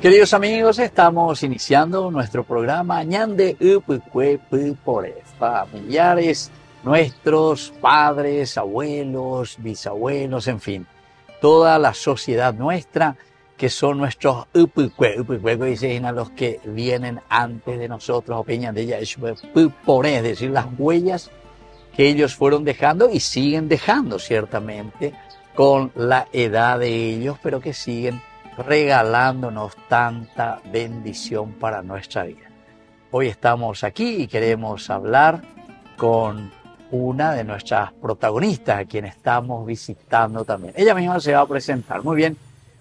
Queridos amigos, estamos iniciando nuestro programa Ñande Upucuepu por familiares, nuestros padres, abuelos, bisabuelos, en fin, toda la sociedad nuestra que son nuestros Upucue dicen a los que vienen antes de nosotros, o peñan de ella, es decir, las huellas que ellos fueron dejando y siguen dejando ciertamente con la edad de ellos, pero que siguen regalándonos tanta bendición para nuestra vida. Hoy estamos aquí y queremos hablar con una de nuestras protagonistas a quien estamos visitando también. Ella misma se va a presentar. Muy bien,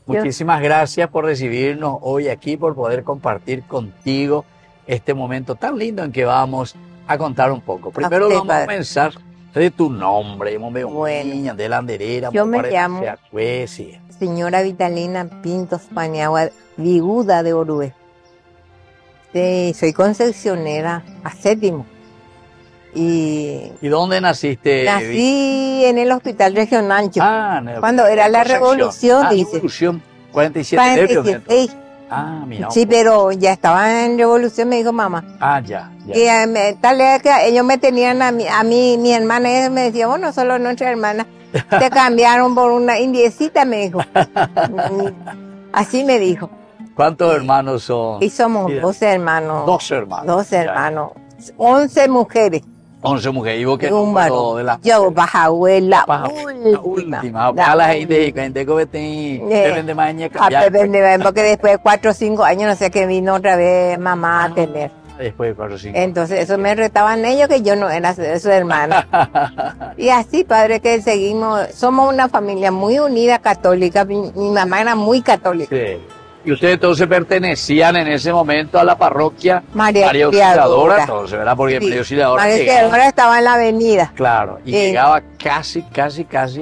muchísimas gracias por recibirnos hoy aquí, por poder compartir contigo este momento tan lindo en que vamos a contar un poco. Primero vamos a comenzar de tu nombre. Bueno, de la Anderera. Yo me llamo señora Vitalina Pintos Paniagua, viuda de Orue. Soy concepcionera a séptimo. ¿Y dónde naciste? Nací en el Hospital Regional. Cuando era la revolución, dice. Revolución 47. 46. Mira. Sí, pero ya estaba en revolución, me dijo mamá. Ya. Y tal vez que ellos me tenían a mí, mi hermana, ella me decía, bueno, solo nuestra hermana. Te cambiaron por una indiecita, me dijo. Así me dijo. ¿Cuántos hermanos son? Y somos 12 hermanos. 12 hermanos. 12 hermanos. 11 mujeres. 11 mujeres. ¿Y vos qué número de las Yo, bajabuela, última. A la gente que vende mañana cambiar. Porque después de 4 o 5 años, no sé, que vino otra vez mamá a tener. Después de 4 o 5. Entonces, eso me retaban ellos, que yo no era su hermana. Y así, padre, que seguimos. Somos una familia muy unida católica. Mi mamá era muy católica. Sí. Y ustedes entonces pertenecían en ese momento a la parroquia María Auxiliadora, entonces, ¿verdad? Porque María Auxiliadora estaba en la avenida. Claro, y llegaba casi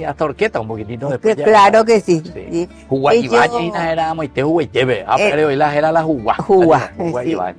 hasta Orqueta, un poquitito después. Claro que sí. Juguayina era muy juguaytebe, pero hoy era la Jugua.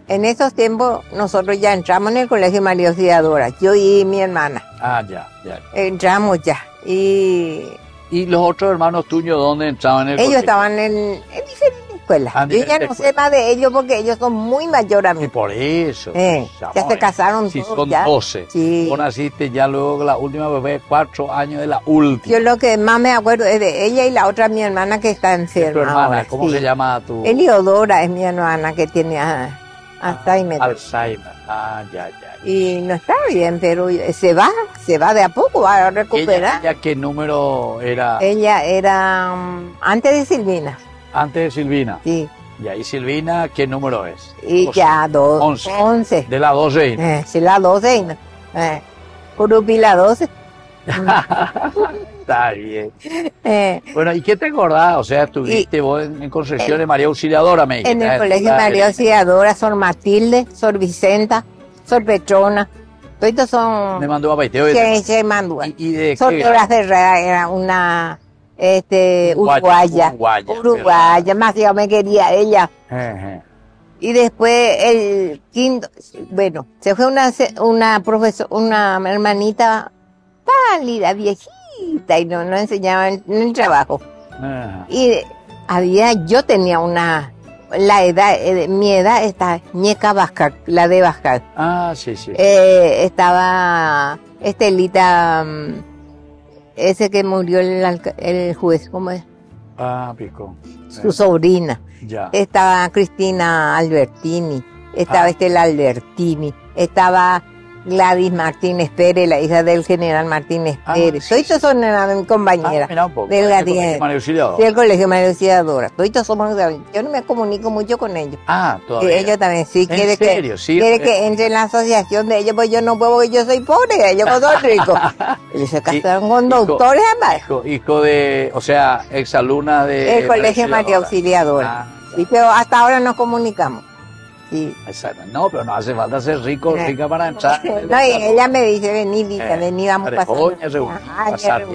En esos tiempos nosotros ya entramos en el colegio María Auxiliadora, yo y mi hermana. Ya. Entramos ya. ¿Y los otros hermanos tuyos dónde entraban en el colegio? Ellos estaban en diferentes escuelas. Yo ya no sé más de ellos porque ellos son muy mayores a mí. Y por eso. Ya se casaron sí, todos. Son ya. 12. Sí. Vos naciste ya luego la última bebé, 4 años de la última. Yo lo que más me acuerdo es de ella y la otra mi hermana que está enferma. ¿Tu hermana? Ahora, ¿Cómo se llama tu...? Eliodora es mi hermana que tiene Alzheimer. Alzheimer. Ya. Y no está bien, pero se va de a poco, va a recuperar. ¿Ella qué número era? Ella era antes de Silvina. Antes de Silvina. Sí. Y ahí Silvina, ¿qué número es? Y 12. Ya 11. De la 12. Sí, la 12. Curupi la 12. Está bien. Bueno, ¿y qué te acordás? O sea, estuviste vos en Concepción de María Auxiliadora, me dijiste. En el colegio María Auxiliadora, Sor Matilde, Sor Vicenta, Sor Petrona. Todos estos son... Me mandó a Paiteo. Se mandó. ¿Y de Sor qué? Flora Herrera era una uruguaya, más yo me quería ella. Y después el quinto, bueno, se fue una profesora, una hermanita pálida, viejita, y no enseñaba en el trabajo. Y yo tenía la edad, mi edad está Ñeca Vázquez, la de Vázquez. Sí. Estaba Estelita, ese que murió el juez, ¿cómo es? Pico. Su sobrina. Ya. Estaba Cristina Albertini, estaba Estela Albertini, estaba Gladys Martínez Pérez, la hija del general Martínez Pérez. Sí, Todos son mis compañeras. Mira un poco. Del Del Colegio María Auxiliadora. Todos somos. Yo no me comunico mucho con ellos. Todavía. Ellos también sí. ¿En serio? Sí. Quiere que entre en la asociación de ellos, pues yo no puedo porque yo soy pobre, ellos son ricos. Ellos se casaron con doctores, además. Hijo de, o sea, exalumna de... El Colegio María Auxiliadora. Sí, pero hasta ahora nos comunicamos. Sí. Exacto. No, pero no hace falta ser rica para entrar. No, y ella me dice, vení, vamos a pasar.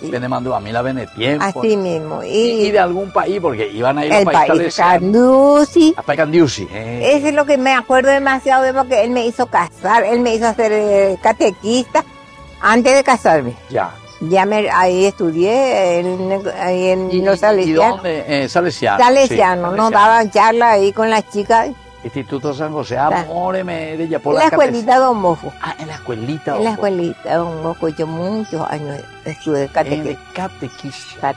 Me mandó a mí la vene tiempo. Así mismo. Y de algún país, porque iban a ir a el país Candusi. A Candusi. Eso es lo que me acuerdo demasiado de porque él me hizo casar, él me hizo hacer catequista antes de casarme. Ya. Ahí estudié ahí en los Salesianos. ¿Y dónde? Salesiano. Salesiano, nos daban charlas ahí con las chicas. Instituto San José, amore, de por la escuelita Don Bosco. En la escuelita. En la escuelita Don Bosco, yo muchos años estudié catequista.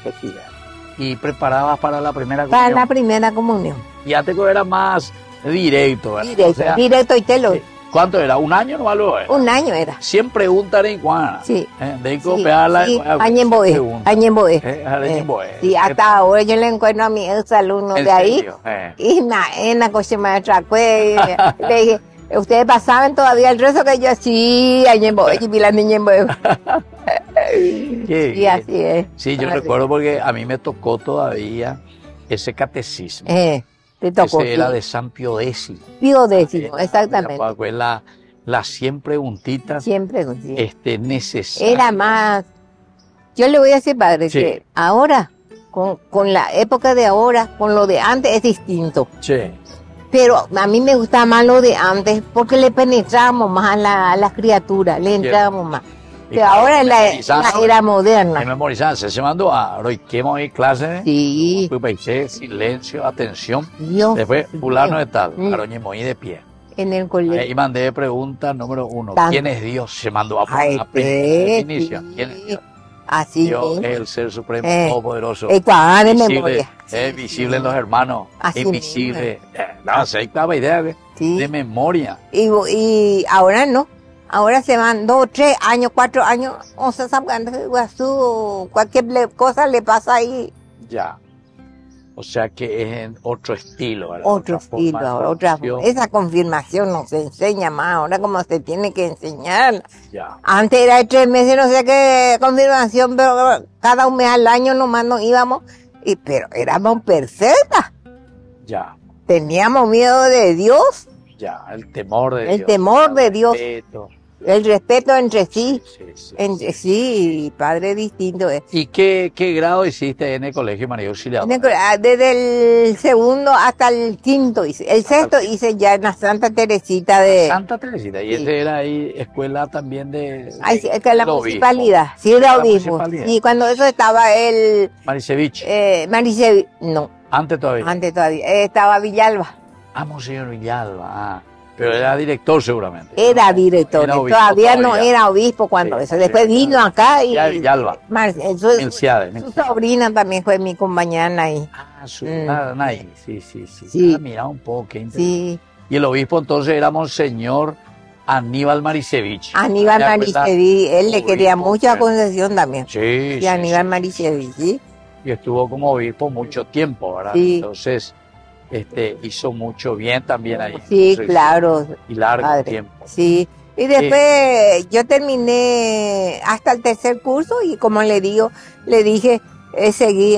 ¿Y preparabas para la primera comunión? Para la primera comunión. Y antes era más directo, ¿verdad? Directo y te lo... ¿Cuánto era? ¿Un año no algo? Un año era. 100 preguntas en Juana. Sí. De copiarla. Sí, Añemboé. Sí, hasta ahora yo le encuentro a mi exalumno de ahí. Y en la coche maestra, le dije, ¿ustedes pasaban todavía el resto que yo? Sí, Añemboé, y la niña Y así es. Sí, yo recuerdo porque a mí me tocó todavía ese catecismo. Te tocó. Ese era de San Pío X. Pío X, exactamente. Fue las 100 preguntitas. 100 preguntitas. Necesarias. Era más. Yo le voy a decir, padre, que ahora, con la época de ahora, con lo de antes es distinto. Sí. Pero a mí me gusta más lo de antes porque le penetramos más a las criaturas, le entramos más. Pero ahora es la era moderna. Memorizarse, se mandó a Roiquemo y clase. Sí. Silencio, atención. Dios. Después, fulano de tal, Aroñemo y de pie. En el colegio. Ahí mandé pregunta número 1. ¿Quién es Dios? Se mandó a poner la primera definición. ¿Quién es Dios? Así Dios es el ser supremo, todopoderoso. Visible en los hermanos. Así invisible. No sé, idea de memoria. Y ahora no. Ahora se van 2, 3 años, 4 años, o sea, cualquier cosa le pasa ahí. Ya. O sea que es en otro estilo, ¿verdad? Otro estilo, ahora esa confirmación no se enseña más, ahora como se tiene que enseñar. Ya. Antes era de 3 meses, no sé qué confirmación, pero cada un mes al año nomás nos íbamos, pero éramos perfectas. Ya. Teníamos miedo de Dios. Ya, el temor de Dios. El temor de Dios. El respeto entre sí. Entre sí, padre distinto. ¿Y qué grado hiciste en el Colegio María Auxiliadora? Desde el segundo hasta el quinto hice. El sexto hice ya en la Santa Teresita de... Santa Teresita, y ese era ahí escuela también de la municipalidad. Sí, de obispo. Y cuando eso estaba el... Marisevich. Marisevich, no. Antes todavía. Estaba Villalba. Monseñor Villalba, pero era director seguramente. Era director, todavía no era obispo cuando eso. Después vino acá y... Ya Villalba. Su sobrina también fue mi compañera ahí. Nay, sí. Mira un poco, qué interesante. Sí. Y el obispo entonces era Monseñor Aníbal Marisevich. Aníbal Marisevich, él le quería mucho a Concepción también. Sí. Y Aníbal Marisevich, sí. Y estuvo como obispo mucho tiempo, ¿verdad? Sí. Entonces... hizo mucho bien también ahí. Sí, claro. Y largo tiempo. Sí. Y después yo terminé hasta el tercer curso y como le dije, seguí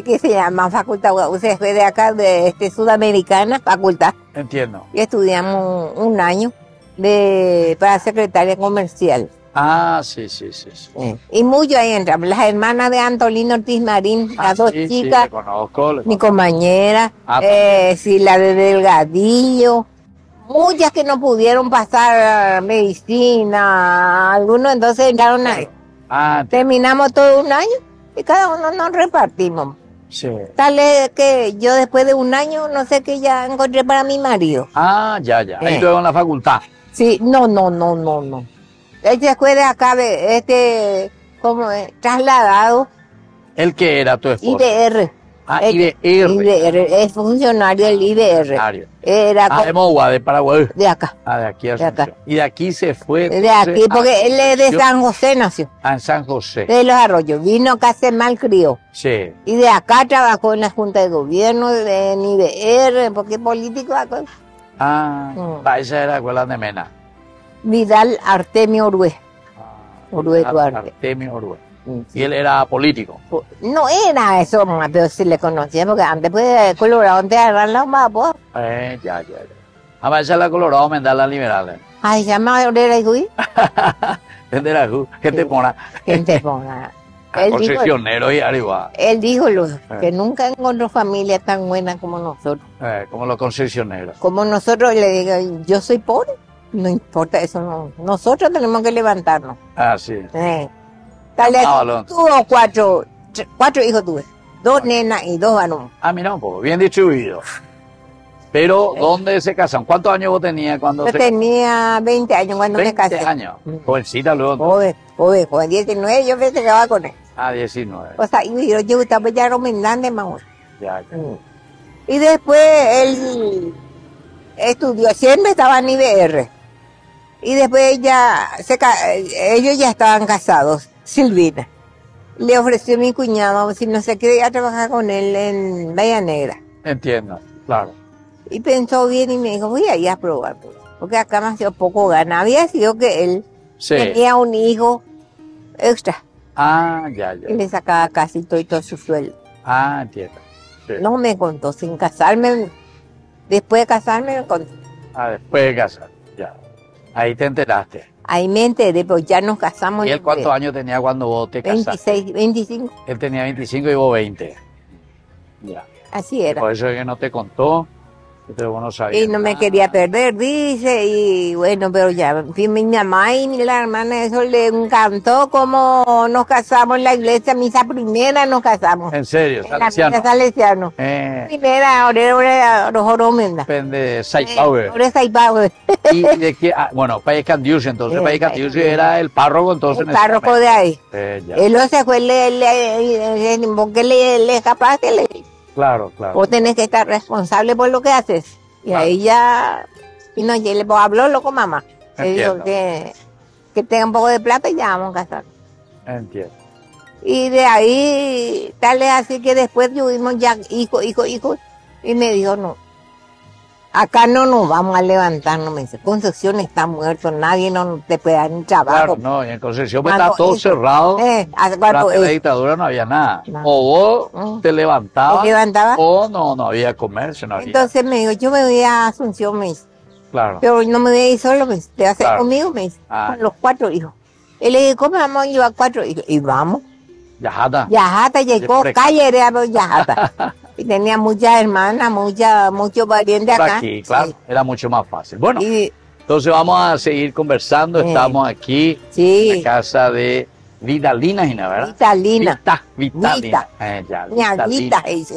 ¿qué se llama? Facultad, usted fue de acá, de Sudamericana, facultad. Entiendo. Y estudiamos un año para secretaria comercial. Sí. Y mucho ahí entramos. Las hermanas de Antolino Ortiz Marín, las dos chicas. Sí, conozco. Mi compañera, la de Delgadillo. Muchas que no pudieron pasar medicina, algunos entonces entraron ahí. Terminamos todo un año y cada uno nos repartimos. Sí. Tal es que yo después de un año, no sé qué ya encontré para mi marido. Ya. Ahí estuve en la facultad. Sí, no. Este fue de acá, como trasladado. ¿El que era tu esposo? IDR. IBR. IBR, es funcionario del IBR. Era de Mogua, de Paraguay. De acá. De aquí a Asunción. Y de aquí se fue. De aquí, porque él es de San José, nació. En San José. De Los Arroyos. Vino acá a ser malcriado. Sí. Y de acá trabajó en la Junta de Gobierno, en IBR, porque político. Esa era la escuela de Mena. Vidal Artemio Orue. Orue Duarte. Artemio Orue. ¿Y él era político? No era eso, pero sí le conocía, porque antes pues Colorado antes de agarrar los mapos. Ya. A veces la Colorado me da las liberales. Ay, llama Orera y Gui. Gente pona. Gente pona. Concesionero y arriba. Él dijo que nunca encontró familia tan buena como nosotros. Como los concesioneros. Como nosotros, le digo, yo soy pobre, no importa eso, no. Nosotros tenemos que levantarnos. Sí. Tuvo cuatro hijos tuve. 2 nenas y 2 varones. Mira un poco, bien distribuido. Pero, ¿dónde se casan? ¿Cuántos años vos tenías cuando Yo tenía 20 años cuando me casé. 20 años. Jovencita luego. Joven, 19 yo me quedaba con él. 19. O sea, yo estaba ya romindando más. Ya. Y después él estudió, siempre estaba en IBR. Y después ellos ya estaban casados, Silvina. Le ofreció a mi cuñado si no se quería trabajar con él en Bahía Negra. Entiendo, claro. Y pensó bien y me dijo, voy a ir a probar. Porque acá me hacía poco gana. Había sido que él tenía un hijo extra. Ya. Y le sacaba casi todo su sueldo. Entiendo. Sí. No me contó, sin casarme. Después de casarme me contó. Después de casar, ya. Ahí te enteraste. Ahí me enteré, pero ya nos casamos. ¿Y él cuántos años tenía cuando vos te casaste? 26, 25. Él tenía 25 y vos 20. Ya. Así era. Por eso es que no te contó, pero vos no sabías. Y no me quería perder, dice, y bueno, pero ya, en fin, mi mamá y la hermana, eso le encantó como nos casamos en la iglesia, misa primera nos casamos. ¿En serio? ¿Salesiano? En la salesiano. Primera, ahora depende de Saipauer. Ahora Saipauer. ¿Y de qué? Bueno, País Candiusi, entonces País Candiusi era el párroco entonces. El párroco de ahí. Ya. Él no se fue, porque le escapaste, Claro. Vos tenés que estar responsable por lo que haces. Y ahí ya... Y no, le habló loco mamá. Le dijo que tenga un poco de plata y ya vamos a casar. Entiendo. Y de ahí, tal es así que después tuvimos ya hijo. Y me dijo, no. Acá no nos vamos a levantar, no me dice. Concepción está muerto, nadie no te puede dar un trabajo. Claro, no, en Concepción está todo cerrado. Durante la dictadura no había nada. No. O vos te levantabas, o no había comercio, no había. Entonces me dijo, yo me voy a Asunción, me dice. Claro. Pero no me voy a ir solo, me dice. Te vas a ir conmigo, me dice. Con los 4 hijos. Y le dije, ¿cómo vamos a llevar 4 hijos? Y vamos. Yajata, llegó, calle de Yajata. Y tenía muchas hermanas, muchos parientes acá. Aquí, claro, era mucho más fácil. Bueno, entonces vamos a seguir conversando. Estamos aquí en la casa de Vidalina, ¿verdad? Vitalina.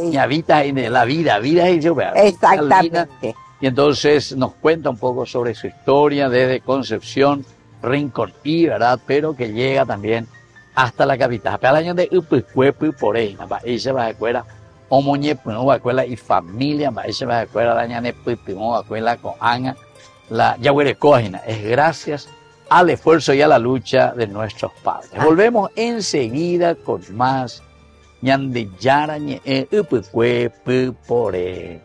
Ñavita de la vida es yo, ¿verdad? Exactamente. Y entonces nos cuenta un poco sobre su historia desde Concepción, Rincón y, ¿verdad? Pero que llega también hasta la capital. Para el año de Upucuepu por ahí, ella va a escuela. Omoñe, pues, no escuela y familia, esa va a escuela, la ñane, pues, no escuela con Ana, la Yahuerecógina. Es gracias al esfuerzo y a la lucha de nuestros padres. Volvemos enseguida con más ñande yara ñe Upucuepu por ahí.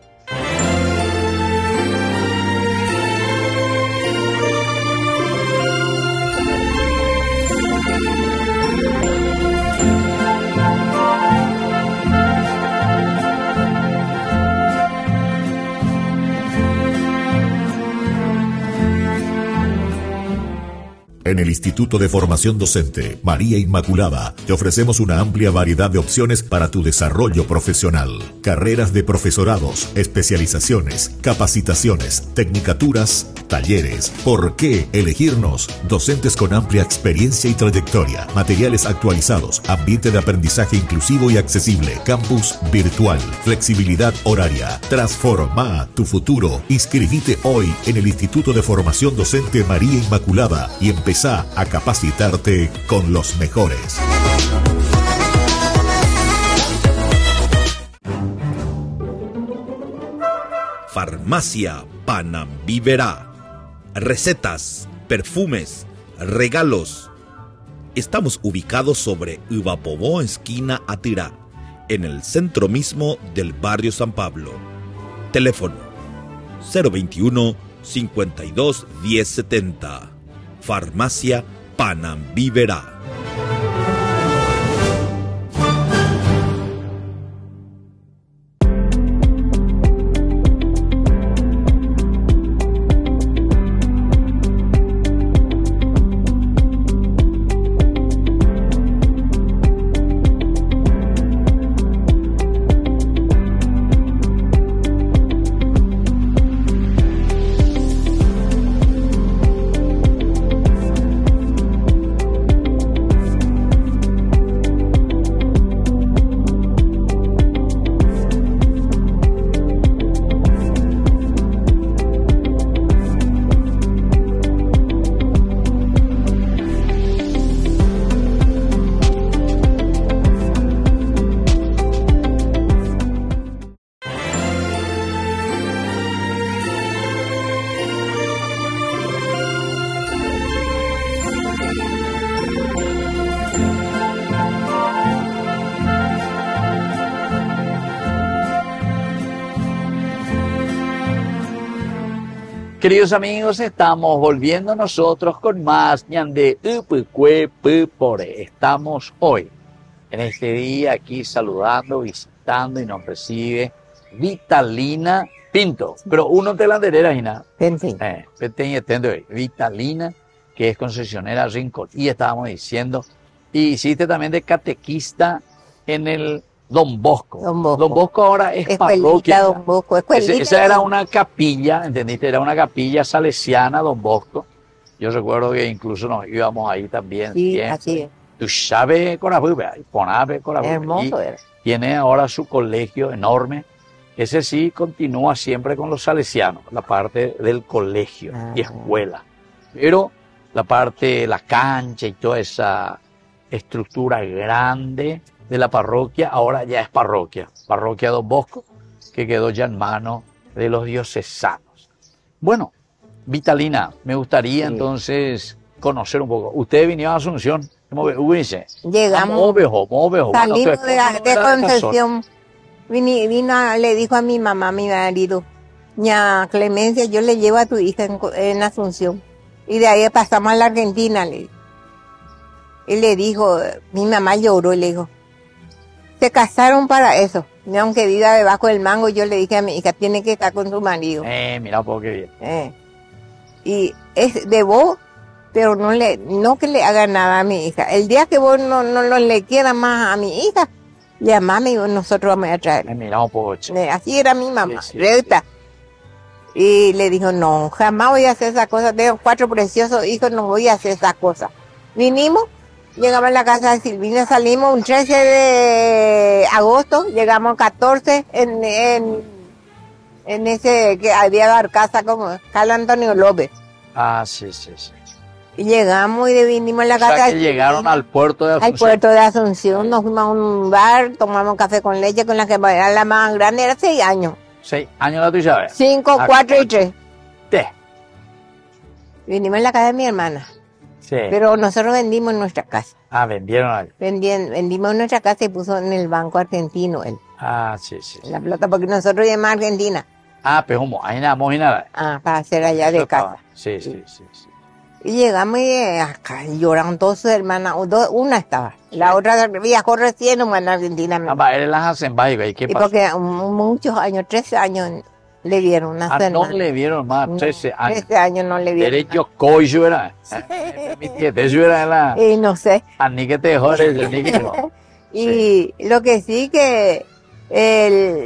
En el Instituto de Formación Docente María Inmaculada te ofrecemos una amplia variedad de opciones para tu desarrollo profesional. Carreras de profesorados, especializaciones, capacitaciones, tecnicaturas, talleres. ¿Por qué elegirnos? Docentes con amplia experiencia y trayectoria, materiales actualizados, ambiente de aprendizaje inclusivo y accesible, campus virtual, flexibilidad horaria. Transforma tu futuro. Inscribite hoy en el Instituto de Formación Docente María Inmaculada y empezá a capacitarte con los mejores. Farmacia Panambiverá. Recetas, perfumes, regalos. Estamos ubicados sobre Ivapobó, esquina Atirá, en el centro mismo del barrio San Pablo. Teléfono 021 52 1070. Farmacia Panambiverá. Queridos amigos, estamos volviendo nosotros con más Ñande Upicue Pipore. Estamos hoy, en este día, aquí saludando, visitando y nos recibe Vitalina Pinto. Pero uno te la derera, Gina. Vitalina, que es concesionera Rincón. Y estábamos diciendo, y hiciste también de catequista en el Don Bosco. Don Bosco. Don Bosco ahora es Escuelita, parroquia. Don Bosco, escuelita. Esa era una capilla, ¿entendiste? Era una capilla salesiana, Don Bosco. Yo recuerdo que incluso nos íbamos ahí también. Sí, siempre. así es. Tú sabes, Ponape, Hermoso era. Tiene ahora su colegio enorme. Ese sí continúa siempre con los salesianos, la parte del colegio y escuela. Pero la parte, la cancha y toda esa estructura grande de la parroquia, ahora ya es parroquia Don Bosco, que quedó ya en manos de los diocesanos. Bueno, Vitalina, me gustaría entonces conocer un poco. Usted vino a Asunción, llegamos, salimos de Concepción, le dijo a mi mamá, a mi marido, ña Clemencia, yo le llevo a tu hija en Asunción, y de ahí pasamos a la Argentina, le dijo. Y le dijo, mi mamá lloró y le dijo, se casaron para eso. Ni aunque viva debajo del mango, yo le dije a mi hija, tiene que estar con su marido. Mira un poco qué bien. Y es de vos, pero no que le haga nada a mi hija. El día que vos no le quieras más a mi hija, llamame y nosotros vamos a traer. Mira un poco. Así era mi mamá, sí, recta. Y le dijo, no, jamás voy a hacer esa cosa. Tengo 4 preciosos hijos, no voy a hacer esa cosa. Vinimos. Llegamos a la casa de Silvina, salimos un 13 de agosto, llegamos 14 en ese que había casa como Carl Antonio López. Sí. Y llegamos y vinimos a la casa. O sea que llegaron al puerto de Asunción. Al puerto de Asunción, nos fuimos a un bar, tomamos café con leche, con la que era la más grande, era 6 años. 6 años la tuya. 5, 4 y 3. ¿Qué? Vinimos en la casa de mi hermana. Sí. Pero nosotros vendimos nuestra casa. Vendieron ahí. Vendimos nuestra casa y puso en el banco argentino él. Sí. La plata, porque nosotros íbamos a Argentina. Pero como, ahí nada. Para hacer allá de casa. Sí. Y llegamos y acá lloraron todos sus hermanas. Una estaba. La otra viajó recién en Argentina. Él las hacen básico. ¿Y qué pasó? Porque muchos años, 13 años le dieron una no le vieron más 13 años. 13 años no le vieron. Derecho coyo era. Eso era la. Y no sé. Ni que te jodes, ni que no. Y lo que sí que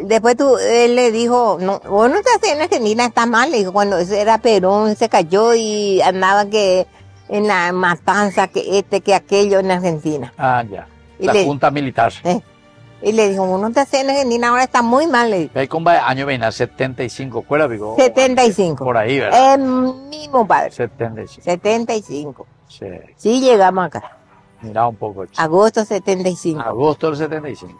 después él le dijo, no, vos no estás en Argentina, está mal. Le dijo, cuando era Perón, se cayó y andaba que en la matanza, que aquello en Argentina. Ya. La junta militar. Y le dijo, vos no estás en Argentina, ahora está muy mal. Le dijo. ¿Hay con año venía? 75, ¿cuál digo? 75. Por ahí, ¿verdad? El mismo padre. 75. 75. Sí. Sí, llegamos acá. Mira un poco. Agosto 75. Agosto del 75.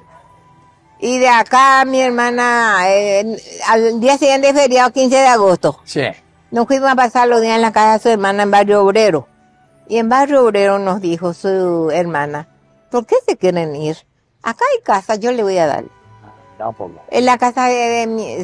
Y de acá mi hermana, al día siguiente feriado, 15 de agosto, Sí. nos fuimos a pasar los días en la casa de su hermana en Barrio Obrero. Y en Barrio Obrero nos dijo su hermana, ¿por qué se quieren ir? Acá hay casa, yo le voy a dar. No, por lo- En la casa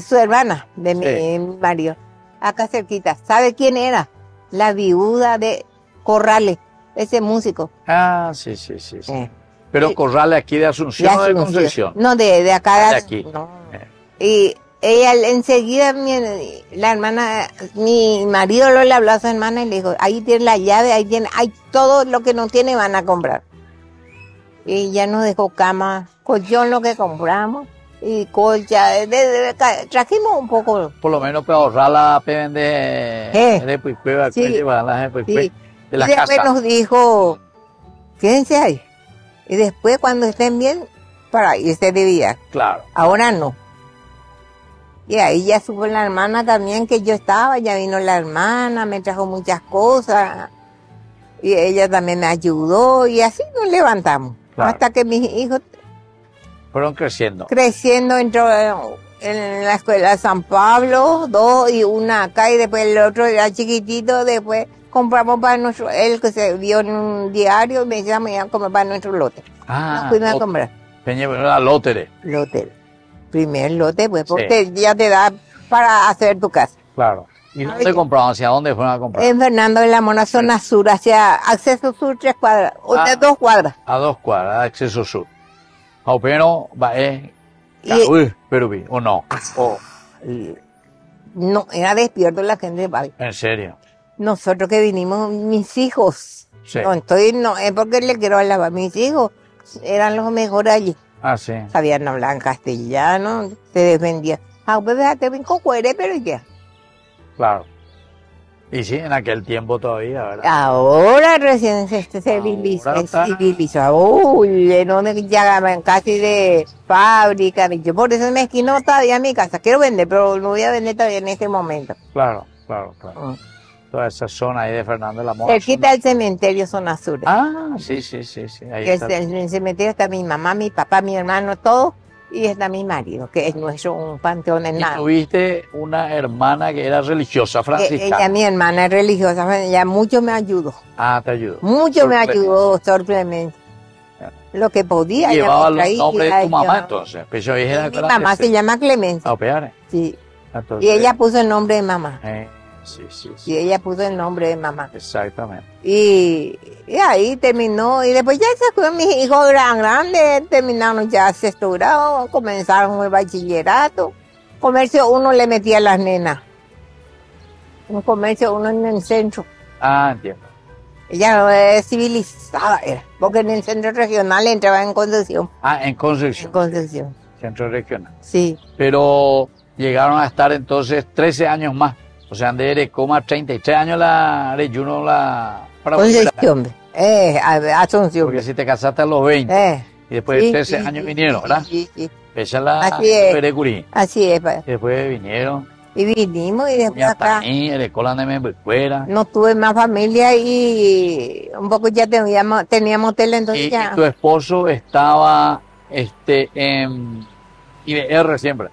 su hermana, de Sí. mi marido. Acá cerquita. ¿Sabe quién era? La viuda de Corrales, ese músico. Ah, sí, sí, sí. sí. Eh, Pero sí. Corrales aquí de Asunción o de Asunción. Concepción. No, de acá. De aquí. No. Eh. Y ella enseguida, la hermana, mi marido le habló a su hermana y le dijo, ahí tiene la llave, hay todo lo que no tiene van a comprar. Y ya nos dejó cama, colchón lo que compramos, y colcha, trajimos un poco. Por lo menos para ahorrar la peben de Puicue, Sí. Sí. de la Y después casa. nos dijo, quédense ahí. Y después cuando estén bien, para irse de viaje. Claro. Ahora no. Y ahí ya supo la hermana también que yo estaba, ya vino la hermana, me trajo muchas cosas. Y ella también me ayudó y así nos levantamos. Claro. Hasta que mis hijos Fueron creciendo. creciendo entró en la escuela de San Pablo, 2 y una acá y después el otro era chiquitito, después compramos para nuestro, él que se vio en un diario y me decía, me iban a comprar para nuestro lote. Nos fuimos a comprar Era lotere. lote. Primer lote, pues, porque ya te da para hacer tu casa. Claro. ¿Y Ay, dónde compraban? ¿Hacia dónde fueron a comprar? En Fernando de la Mona, zona sur, hacia acceso sur, 3 cuadras, o de 2 cuadras. A 2 cuadras, de acceso sur. Pero va pero vi, o no. O, Y no, era despierto la gente de barrio. en serio. Nosotros que vinimos, mis hijos, Sí. no es porque le quiero alabar, mis hijos eran los mejores allí. Ah, sí. Sabían hablar en castellano, se defendían. Ah, pues déjate bien cocuere, pero ya. Claro. Y sí, en aquel tiempo todavía, ¿verdad? Ahora recién se Ahora está. civilizó. Uy, lleno de ya casi de fábrica. Yo por eso me esquino todavía mi casa. Quiero vender, pero no voy a vender todavía en este momento. Claro, claro, claro. Toda esa zona ahí de Fernando de la Mora. Cerquita del cementerio Zona Sur. Ah, sí, sí, sí, sí. Ahí está. En el cementerio está mi mamá, mi papá, mi hermano, todo. Y está mi marido, que es nuestro un panteón en Y nada. tuviste una hermana que era religiosa, Ella, franciscana. mi hermana es religiosa, ella mucho me ayudó. Ah, te ayudó. Mucho me Sorprendente. ayudó, sorprendente. Lo que podía. Y ella llevaba me los traía, nombres de tu mamá, ella- entonces. Pues yo dije, Mi mamá se llama Clemencia. Ah, peare. Sí. Entonces, Y ella puso el nombre de mamá. sí, sí, Y sí. ella puso el nombre de mamá. Exactamente. Y ahí terminó. Y después ya se fueron mis hijos grandes, terminaron ya sexto grado, comenzaron el bachillerato. Comercio uno le metía a las nenas. Un comercio uno en el centro. Ah, entiendo. Ella no es civilizada, era, porque en el centro regional entraba en Concepción. Ah, en En Concepción, Concepción, centro regional. sí. Pero llegaron a estar entonces 13 años más. O sea, de coma 33 años la Reyuno la para volver a- Concepción, Asunción. Porque si te casaste a los 20 y después de 13 años vinieron, ¿verdad? Sí, sí. Esa es la Así es. Perecurí. Así es, pa. Y después vinieron, Y vinimos y después acá Ñataní, el Escola de Membecuera. no tuve más familia y un poco ya teníamos tele, entonces Y ya. tu esposo estaba en IBR siempre.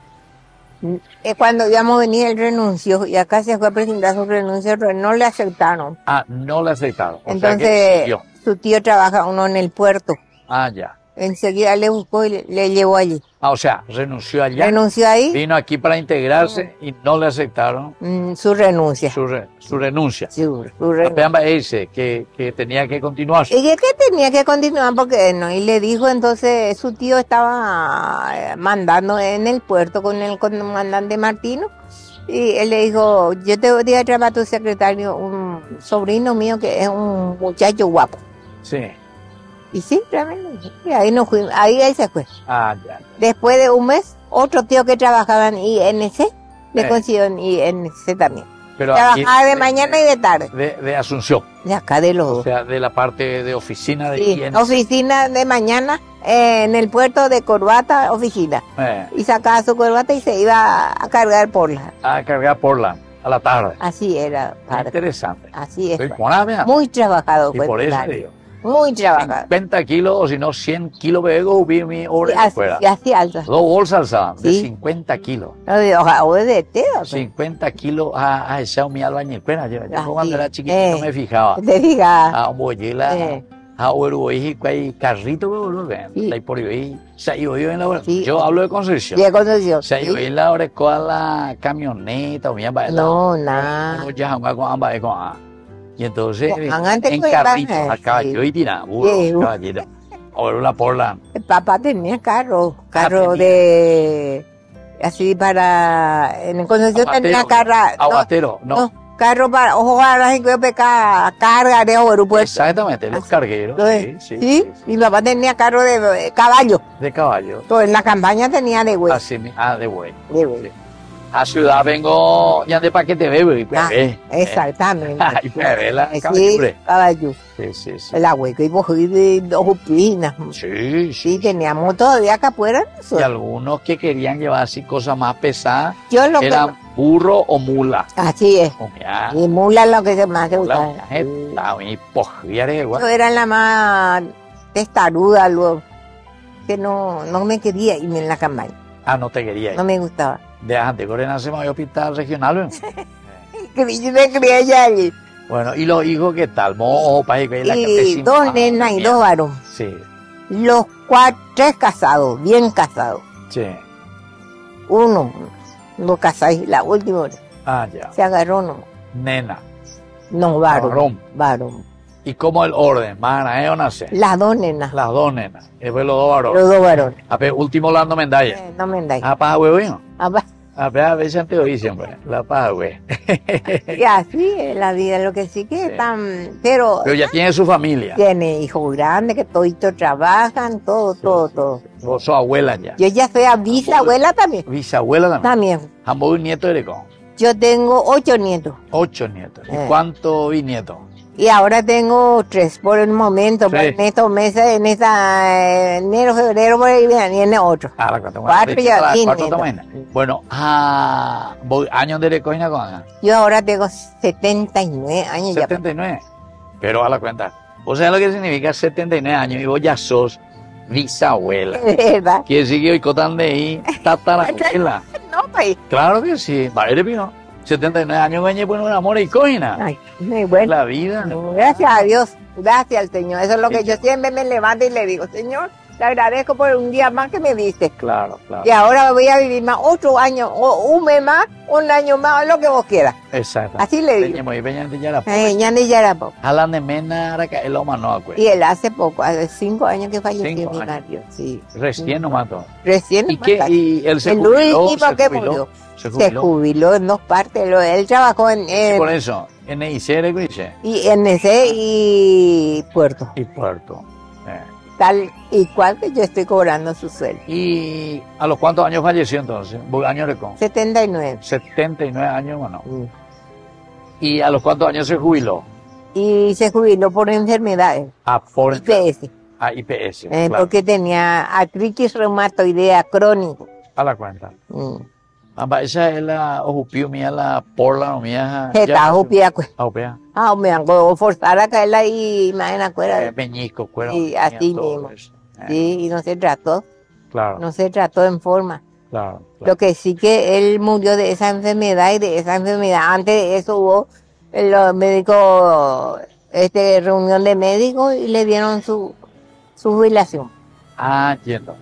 Cuando íbamos a venir, él renunció y acá se fue a presentar su renuncia, pero no le aceptaron. Ah, no le aceptaron. O sea que Entonces, siguió. su tío trabaja uno en el puerto. Ah, ya. Enseguida le buscó y le llevó allí. Ah, o sea, renunció allá. Renunció ahí, Vino aquí para integrarse y no le aceptaron su renuncia. su renuncia. Su La renuncia. peamba dice que tenía que continuar. Y que tenía que continuar porque no, y le dijo entonces, su tío estaba mandando en el puerto con el comandante Martino, y él le dijo, yo te voy a traer a tu secretario un sobrino mío que es un muchacho guapo. Sí. Y sí, realmente, y ahí nos fuimos, ahí se fue. Ah, ya. Después de un mes, otro tío que trabajaba en INC, le Eh. consiguió en INC también. Pero Trabajaba aquí- de mañana y de tarde, de Asunción. de acá de los O dos. sea, de la parte de oficina de Sí, INC. oficina de mañana, en el puerto de Corbata, oficina. Y sacaba su corbata y se iba a cargar por la. A cargar por a la tarde. Así era, padre. Interesante. Así es. Soy padre. buena, vea. Muy trabajado Y fue por eso padre. digo. muy trabajador. 50 kilos o si no 100 kilos de hubi mi hora fuera. Y así alta. 2 bolsas alzaban de Sí. 50 kilos. O de tela. 50 kilos a esa mi albañil. Yo cuando sí. era chiquito no me fijaba. Te diga. A un boyela. A Uruguay hay carrito, boludo. Sí. Hay por ahí. Se ha ido en la hora. Sí. Yo hablo de Concepción. Sí, de Concepción. Se ha ido en la hora con la camioneta o bien para No, nada. No, ya con ambas con A. Y entonces Antes en fue carrito, baja, a caballo sí. y tira, burro, Sí. caballito. Ahora la porla. El papá tenía carro tenía. de... Así para... En Concepción tenía carro... Aguatero, no. Carro para... Ojo, para carga de aeropuerto. Exactamente, los cargueros. Sí, mi papá tenía carro de caballo. De caballo. Todo en la campaña tenía de güey. Así, de güey. De güey. A ciudad vengo ya de paquete bebé y bebé. Exactamente. Ay, bebé, la Sí, caballo. caballo. Sí. El agüe que cogí de dos opinas. Sí. Sí, teníamos todavía acá afuera. Y algunos que querían llevar así cosas más pesadas Yo lo que... eran burro o mula. Así es. Ya, Y mula es lo que más se mula, usaba. está muy pojiare, Yo igual. era la más testaruda, luego, que no me quería irme en la campaña. Ah, no te quería ir. No me gustaba. De antes, Corena se me había hospital regional. Yo me crié allá allí. Bueno, ¿y los hijos qué tal? Mojo, país, que es la Y dos nenas y dos varones. Sí, Los tres casados, bien casados. sí. Uno, lo casáis, la última hora. Ah, ya. Se agarró, no. Nena. No, varón. ¿Y cómo el orden? ¿Mana, o nace? Las dos nenas, Las dos nenas. Después los dos varones. los dos varones. A ver, último Lando Mendaya. No me andáis. Ah, paja, huevo. Ah, A veces te oí siempre. La paja, güey. y así es la vida, lo que sí que Sí. están, pero Pero ya tiene su familia. tiene hijos grandes que toditos trabajan, todo. Vos sos abuela ya. Yo ya soy bisabuela también. Bisabuela también. También. Ambos nietos de con. Yo tengo 8 nietos 8 nietos. ¿Y cuántos bisnietos? y ahora tengo 3 por el momento. Sí. Pero en estos meses, en enero, febrero, por ahí viene otro. Ah, la cuatro. 4 ya, 10 cuatro nietos. tamaños. Bueno, años de recoina con Yo ahora tengo 79 años ya. 79. Pero a la cuenta. ¿Vos sabés lo que significa 79 años? Y vos ya sos bisabuela. Es verdad. Quiere decir que hoy cotan de ahí, tatarabuela. No, pues. Claro que sí. Vale, pino. 79 años, güey, pues un amor y coina. Ay, muy bueno. La vida. ¿no? Gracias a Dios, gracias al Señor. Eso es lo que Sí. yo siempre me levanto y le digo, Señor, te agradezco por un día más que me diste. Claro. Y ahora voy a vivir más 8 años, o un mes más, un año más, lo que vos quieras. Exacto. Así le digo. Peña, muy peña, ya la Ya ni ya era poco. Jalan de mena, ahora que el hombre no, Y él hace poco, hace 5 años que falleció 5 mi años. marido. Sí. Recién no mató. Recién. ¿Y qué? ¿Y él se el jubiló? último que murió. Se Se jubiló en 2 partes. Él trabajó en Por eso, en ICR, dice. y NC y Puerto. Y Puerto. Tal y cual que yo estoy cobrando su sueldo. ¿Y a los cuántos años falleció entonces? ¿Años de con? 79. 79 años, bueno. Mm. ¿Y a los cuántos años se jubiló? Y se jubiló por enfermedades. Por IPS. IPS. Claro. Porque tenía artritis reumatoidea crónico. A la cuenta. Mm. Esa es la ojupio mía, la porla o mía. Está jupia, pues. Ojupia. Me hago forzar a caerla ahí, imagina, cuera. Peñisco, cuero. Sí, así mismo. Sí, y no se trató. Claro. No se trató en forma. Claro. Lo que sí que él murió de esa enfermedad y de esa enfermedad. Antes de eso hubo los médicos, reunión de médicos y le dieron su jubilación. Entiendo.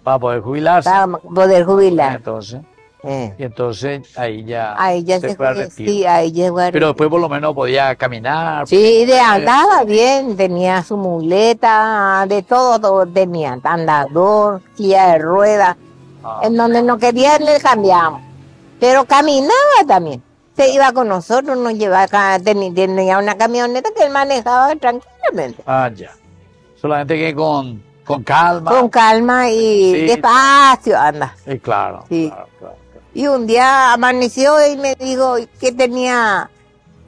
Para poder jubilarse. Para poder jubilar. Entonces. Y entonces ahí ya, se fue a retiro. Sí, ahí llegó a Pero después por lo menos podía caminar. Sí, andaba bien, tenía su muleta, de todo tenía, andador, silla de ruedas, en donde no quería le cambiamos, pero caminaba también, se iba con nosotros, nos llevaba, tenía una camioneta que él manejaba tranquilamente. Ya. Solamente que con calma. Con calma y Sí. despacio, anda. Y claro, Sí. claro. Y un día amaneció y me dijo que tenía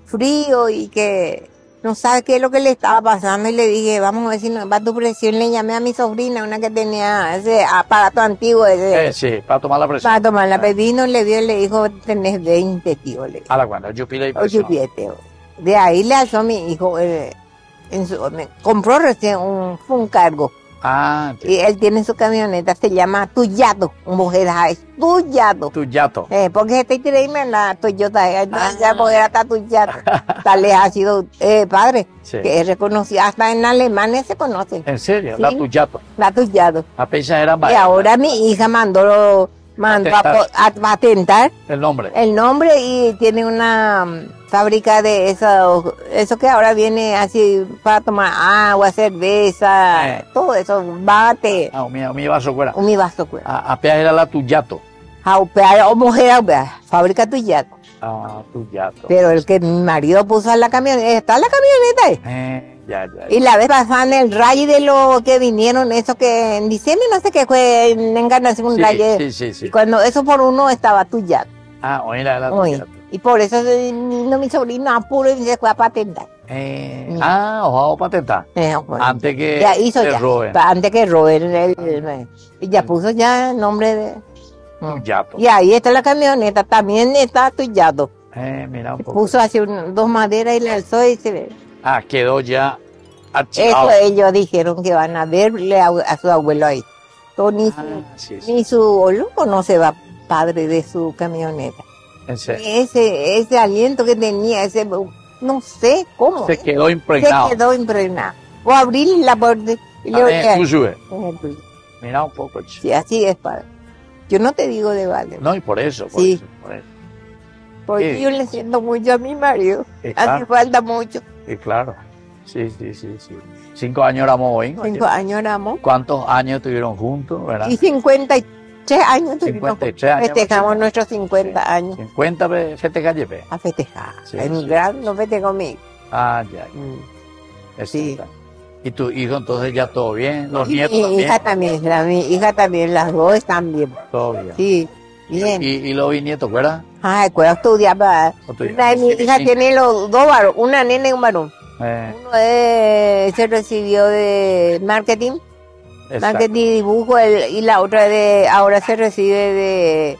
frío y que no sabe qué es lo que le estaba pasando. Y le dije, vamos a ver si nos va tu presión. Le llamé a mi sobrina, una que tenía ese aparato antiguo. Sí, para tomar la presión. Para tomar la vino, le vio y le dijo, tenés 20, tío. Le dijo. A la cuenta, yo pido la Oye, presión. De ahí le alzó mi hijo compró recién un cargo. Ah, Y él tiene su camioneta, se llama Tuyato, mujer, es Tuyato. Tuyato. Porque este tiene la Toyota, ya mujer hasta Tuyato. Tal vez ha sido padre, Sí. que es reconocido, hasta en Alemania se conoce. ¿En serio? Sí. La Tuyato. La Tuyato. Apenas era Y ahora mi hija mandó a patentar el nombre. el nombre y tiene una fábrica de eso que ahora viene así para tomar agua, cerveza, todo eso, bate, Mi vaso fuera. un mi vaso pues. Apenas era la Tuyato. O mujer, fábrica tuya. Ah, Tuyato. Pero el que mi marido puso en la camioneta, está en la camioneta. Ya. Y la vez pasada en el rally de los que vinieron, eso que en diciembre no sé qué fue, en Encarnación un rally. Sí. Y cuando eso por uno estaba tuya. Hoy era la Oye, Tuyato. y por eso vino mi sobrino apuro y se fue a patentar. Ojalá patentar. Bueno, Antes que ya hizo te ya, roben. antes que roben y ya puso ya el nombre de Tuyato. y ahí está la camioneta, también está tuyado. Mira un poco. Puso así dos maderas y la alzó y se ve. Quedó ya Eso archivado. ellos dijeron que van a verle a su abuelo ahí. Entonces, Sí. ni su abuelo no se va padre de su camioneta. En serio. Ese aliento que tenía, no sé cómo. Se quedó impregnado. Se quedó impregnado. O abrir la puerta y le Tú sube. oye, Mira un poco, chico. sí, así es, padre. Yo no te digo de vale. No, y por eso. Sí. Por eso. Porque Sí. yo le siento mucho a mi marido. Exacto. Hace falta mucho. Sí, claro. Sí. 5 años éramos hoy. 5 años éramos. ¿Cuántos años estuvieron juntos, verdad? Y 53 años tuvimos. 53 años. Festejamos nuestros 50 años 50 festejas, Yepe. a festejar. Sí, En sí. gran no festejó conmigo. Ya. Sí. Exacto. ¿Y tu hijo entonces ya todo bien? ¿Los Y nietos mi también? hija también, mi hija también, las dos están bien. Todo bien. Sí, bien. ¿Y los bisnietos, verdad? Ay, puedo estudiar para... ¿O tu hija? Una de mis hijas tiene los dos varones, una nena y un varón. Uno se recibió de marketing, Exacto. marketing y dibujo, y la otra ahora se recibe de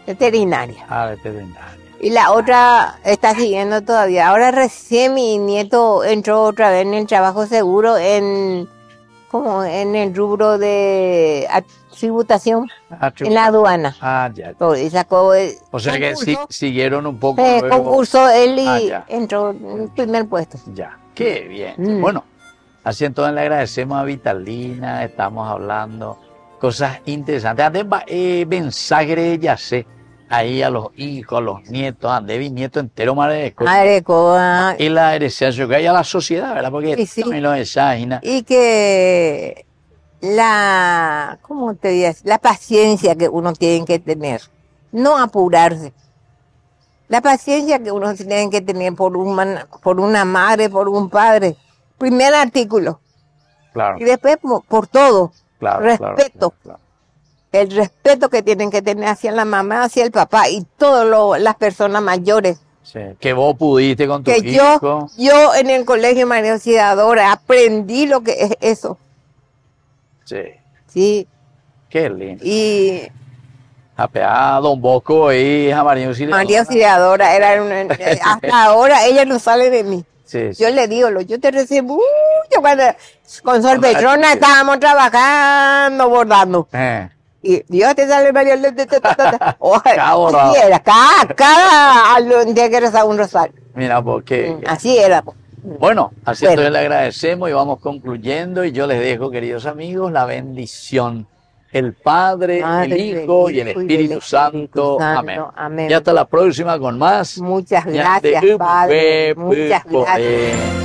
veterinaria. Veterinario. Y la otra está siguiendo todavía. Ahora recién mi nieto entró otra vez en el trabajo seguro como en el rubro de tributación en la aduana. Ya. Y sacó O sea que sí, concurso. siguieron un poco. luego. Concursó él y Ya. entró en el primer puesto. Ya. Qué bien. Bueno, así entonces le agradecemos a Vitalina, estamos hablando cosas interesantes. Ande mensaje de Yacé ahí a los hijos, a los nietos, ande bisnieto entero mareco. Arecoa. Y la herencia que hay a la sociedad, ¿verdad? Porque Sí. también lo de Shahina. Y que ¿cómo te digas? La paciencia que uno tiene que tener. No apurarse. La paciencia que uno tiene que tener por una madre, por un padre. Primer artículo. Claro. Y después por todo. Claro, respeto. claro. El respeto que tienen que tener hacia la mamá, hacia el papá y todas las personas mayores. Sí. Que vos pudiste con tu Que hijo. yo en el colegio María Auxiliadora aprendí lo que es eso. Sí. Sí. Qué lindo. Y A Don Bosco y a María Auxiliadora. María Auxiliadora hasta ahora ella no sale de mí. Sí. Yo le digo, yo te recibo mucho cuando con Sol Petrona Sí. estábamos trabajando, bordando. Y Dios te sale María. Cada bordado. Así era, cada día que rezaba un rosario. Mira, porque. Así era. Bueno, así Bueno. entonces le agradecemos y vamos concluyendo. Y yo les dejo, queridos amigos, la bendición. El Padre, Padre, el Hijo y el Hijo y Espíritu el Santo. Espíritu Santo. Amén. Amén. Y hasta la próxima con más. Muchas Ya te gracias, Padre. Muchas gracias. Poder.